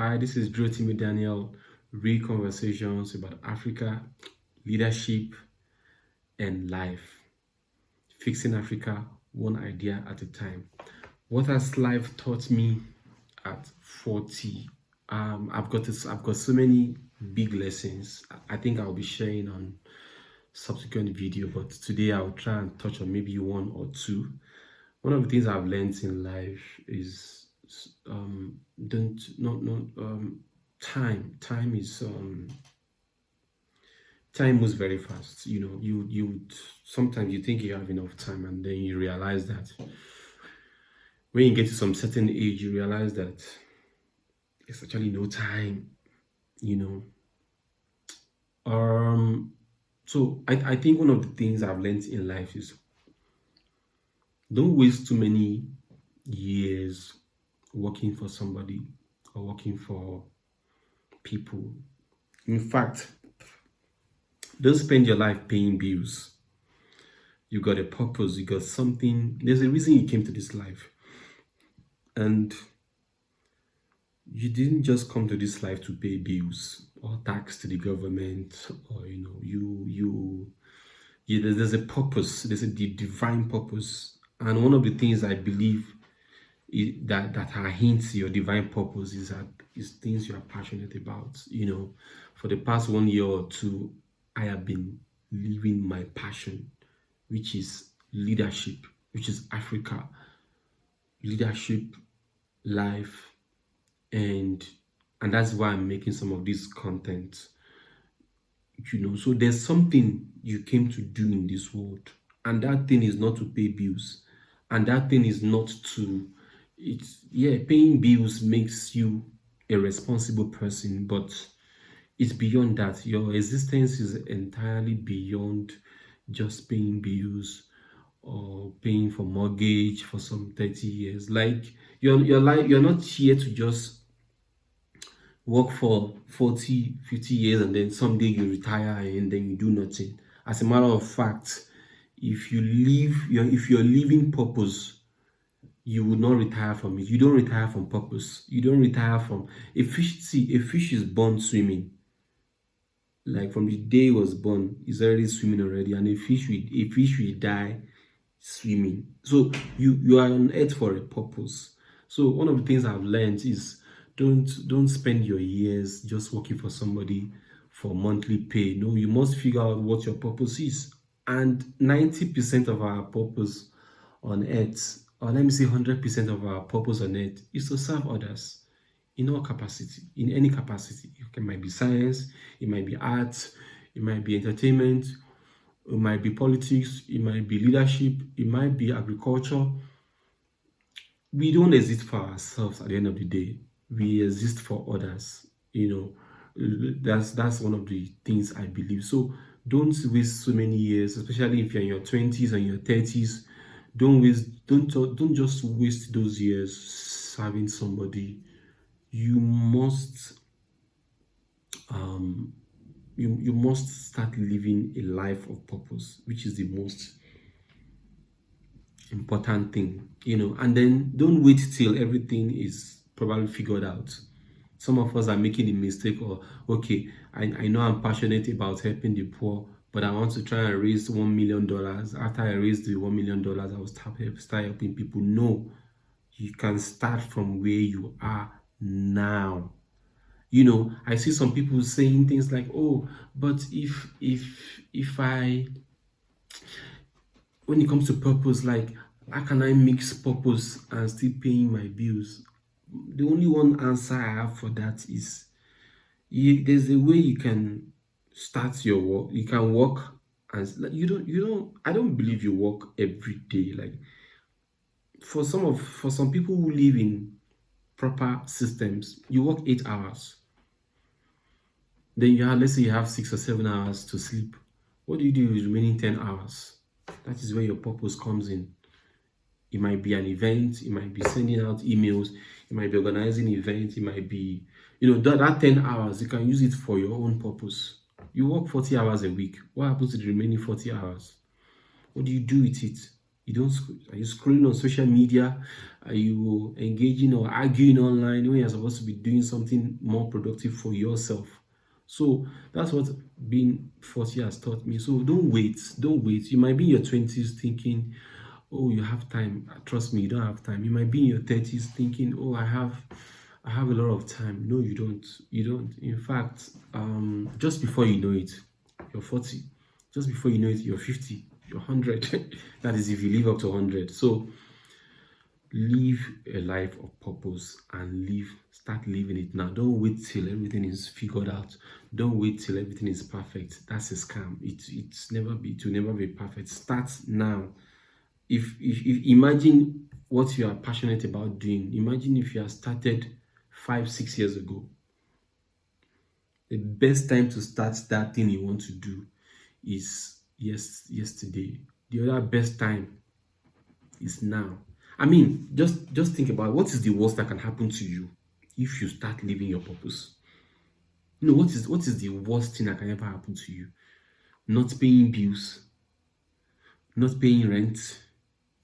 Hi, this is Brotimi Daniel. Real conversations about Africa, leadership, and life. Fixing Africa one idea at a time. What has life taught me at 40? I've got so many big lessons. I think I'll be sharing on subsequent video, but today I'll try and touch on maybe one or two. One of the things I've learned in life is don't not not time. Time moves very fast. You sometimes you think you have enough time, and then you realize that when you get to some certain age, you realize that there's actually no time. You know. So I think one of the things I've learned in life is don't waste too many years working for somebody or working for people. In fact, don't spend your life paying bills. You got a purpose, you got something. There's a reason you came to this life. And you didn't just come to this life to pay bills or tax to the government, or there's a purpose, there's a divine purpose. And one of the things I believe that are hints your divine purpose is things you are passionate about. For the past 1 year or two, I have been living my passion, which is leadership, which is Africa, leadership, life, and that's why I'm making some of this content. So there's something you came to do in this world, and that thing is not to pay bills, and that thing is not to paying bills makes you a responsible person, but it's beyond that. Your existence is entirely beyond just paying bills or paying for mortgage for some 30 years. Like you're not here to just work for 40, 50 years and then someday you retire and then you do nothing. As a matter of fact, if you're living purpose, you will not retire from it. You don't retire from purpose. You don't retire from a fish. See, a fish is born swimming. Like from the day it was born, it's already swimming already. And a fish will die swimming. So you are on earth for a purpose. So one of the things I've learned is don't spend your years just working for somebody for monthly pay. No, you must figure out what your purpose is. And 90% of our purpose on earth, or let me say 100% of our purpose on earth, is to serve others in all capacity, in any capacity. It might be science, it might be art, it might be entertainment, it might be politics, it might be leadership, it might be agriculture. We don't exist for ourselves at the end of the day. We exist for others. That's one of the things I believe. So don't waste so many years, especially if you're in your 20s and your 30s. Don't just waste those years serving somebody. You must you must start living a life of purpose, which is the most important thing. And then don't wait till everything is probably figured out. Some of us are making the mistake of, okay, I know I'm passionate about helping the poor, but I want to try and raise $1 million. After I raise the $1 million, I will start helping people. No, you can start from where you are now. I see some people saying things like, oh, but if I, when it comes to purpose, like, how can I mix purpose and still paying my bills? The only one answer I have for that is there's a way you can start your work. You can work, and I don't believe you work every day. Like for some people who live in proper systems, you work 8 hours. Then let's say you have 6 or 7 hours to sleep. What do you do with the remaining 10 hours? That is where your purpose comes in. It might be an event, it might be sending out emails, it might be organizing events, it might be, that 10 hours, you can use it for your own purpose. You work 40 hours a week. What happens to the remaining 40 hours? What do you do with it? You don't. Are you scrolling on social media? Are you engaging or arguing online when you're supposed to be doing something more productive for yourself? So that's what being 40 has taught me. So don't wait. Don't wait. You might be in your 20s thinking, oh, you have time. Trust me, you don't have time. You might be in your 30s thinking, oh, I have a lot of time. No, you don't. You don't. In fact, just before you know it, you're 40. Just before you know it, you're 50. You're 100. That is if you live up to 100. So live a life of purpose and start living it now. Don't wait till everything is figured out. Don't wait till everything is perfect. That's a scam. It will never be perfect. Start now. If imagine what you are passionate about doing. Imagine if you have started 5-6 years ago. The best time to start that thing you want to do is yesterday. The other best time is now. I mean, just think about what is the worst that can happen to you if you start living your purpose. What is the worst thing that can ever happen to you? Not paying bills, not paying rent,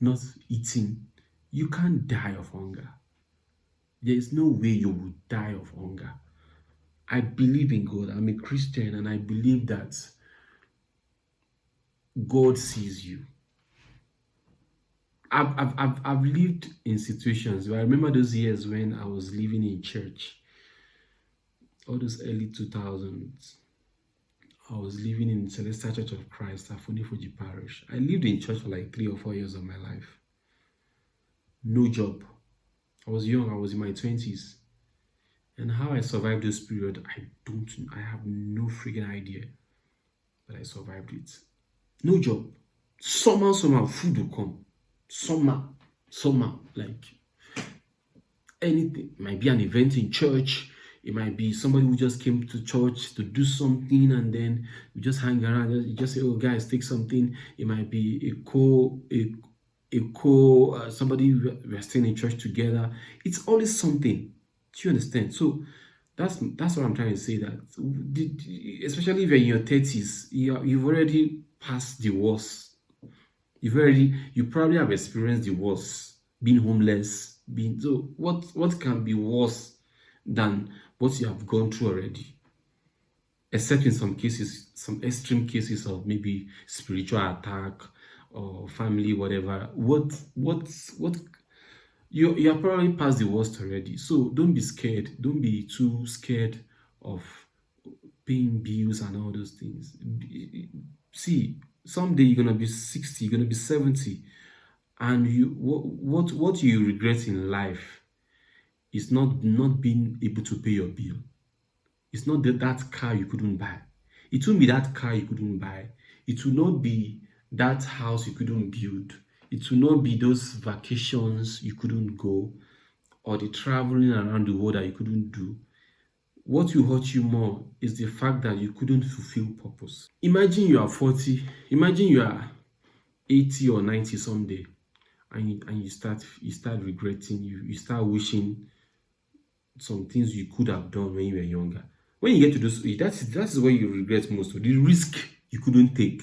not eating. You can't die of hunger. There is no way you will die of hunger. I believe in God. I'm a Christian and I believe that God sees you. I've lived in situations where I remember those years when I was living in church, all those early 2000s. I was living in Celestial Church of Christ, Afonifoji Parish. I lived in church for like 3 or 4 years of my life. No job. I was young, I was in my 20s. And how I survived this period, I have no freaking idea. But I survived it. No job. Somehow, food will come. Somehow, like anything. It might be an event in church. It might be somebody who just came to church to do something and then we just hang around. You just say, oh, guys, take something. It might be somebody we're staying in church together. It's always something. Do you understand? So that's what I'm trying to say, that especially if you're in your 30s, you've already passed the worst. You probably have experienced the worst, being homeless, so what can be worse than what you have gone through already? Except in some cases, some extreme cases of maybe spiritual attack or family, whatever. You are probably past the worst already. So don't be scared. Don't be too scared of paying bills and all those things. See, someday you're gonna be 60, you're gonna be 70, and what you regret in life is not being able to pay your bill. It's not that car you couldn't buy. It won't be that car you couldn't buy. It will not be that house you couldn't build. It will not be those vacations you couldn't go or the traveling around the world that you couldn't do. What will hurt you more is the fact that you couldn't fulfill purpose. Imagine you are 40, imagine you are 80 or 90 someday, and you start regretting, you start wishing some things you could have done when you were younger. When you get to those, that's where you regret most of the risk you couldn't take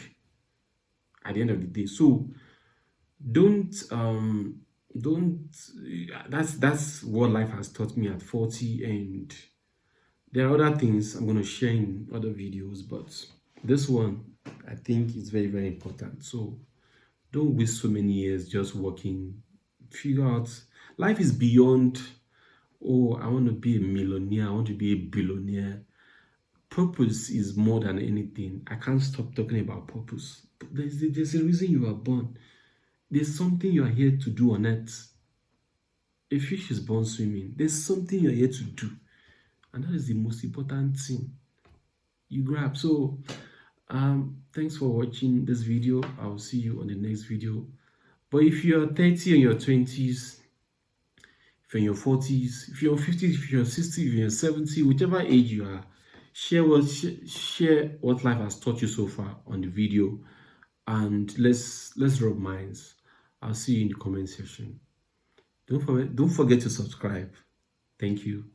at the end of the day. So that's what life has taught me at 40, and there are other things I'm going to share in other videos, but this one I think is very, very important. So don't waste so many years just working. Figure out life is beyond, oh, I want to be a millionaire, I want to be a billionaire. Purpose is more than anything. I can't stop talking about purpose. There's a reason you are born. There's something you are here to do on earth. A fish is born swimming. There's something you're here to do. And that is the most important thing you grab. So thanks for watching this video. I'll see you on the next video. But if you're 30 and your 20s, if you're in your 40s, if you're 50s, if you're 60, if you're 70, whichever age you are, share what life has taught you so far on the video, and let's rub minds. I'll see you in the comment section. Don't forget to subscribe. Thank you.